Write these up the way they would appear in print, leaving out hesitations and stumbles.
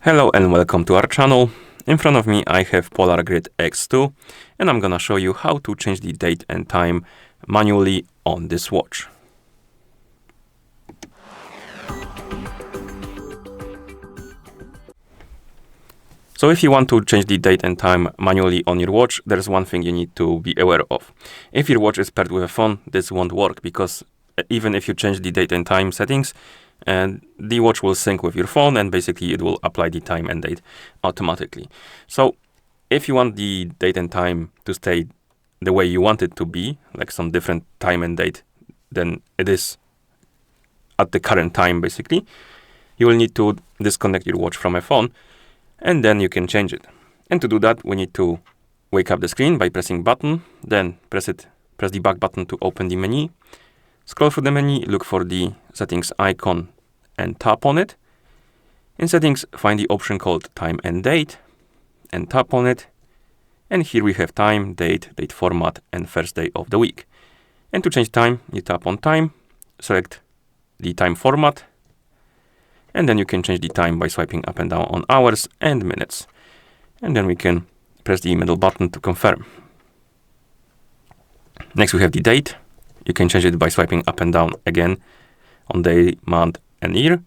Hello and welcome to our channel. In front of me I have Polar Grid X2 and I'm gonna show you how to change the date and time manually on this watch. So if you want to change the date and time manually on your watch, there's one thing you need to be aware of. If your watch is paired with a phone, this won't work because even if you change the date and time settings, and the watch will sync with your phone and basically it will apply the time and date automatically. So if you want the date and time to stay the way you want it to be, like some different time and date than it is at the current time basically, you will need to disconnect your watch from a phone and then you can change it. And to do that, we need to wake up the screen by pressing button, then press the back button to open the menu. Scroll through the menu, look for the settings icon and tap on it. In settings, find the option called time and date and tap on it. And here we have time, date format and first day of the week. And to change time, you tap on time, select the time format, and then you can change the time by swiping up and down on hours and minutes. And then we can press the middle button to confirm. Next we have the date. You can change it by swiping up and down again on day, month and year.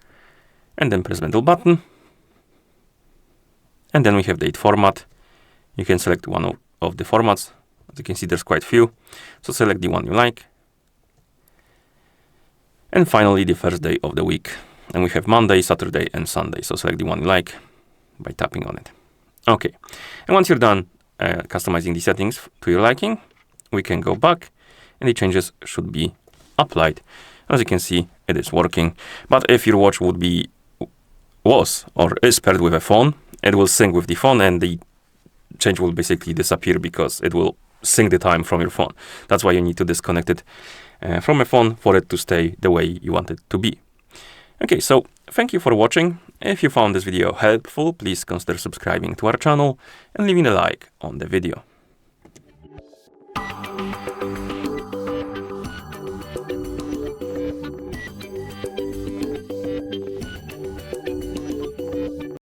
And then press middle button. And then we have date format. You can select one of the formats. As you can see, there's quite a few. So select the one you like. And finally, the first day of the week. And we have Monday, Saturday and Sunday. So select the one you like by tapping on it. Okay. And once you're done customizing the settings to your liking, we can go back and the changes should be applied. As you can see, it is working. But if your watch is paired with a phone, it will sync with the phone and the change will basically disappear because it will sync the time from your phone. That's why you need to disconnect it from a phone for it to stay the way you want it to be. Okay, so thank you for watching. If you found this video helpful, please consider subscribing to our channel and leaving a like on the video.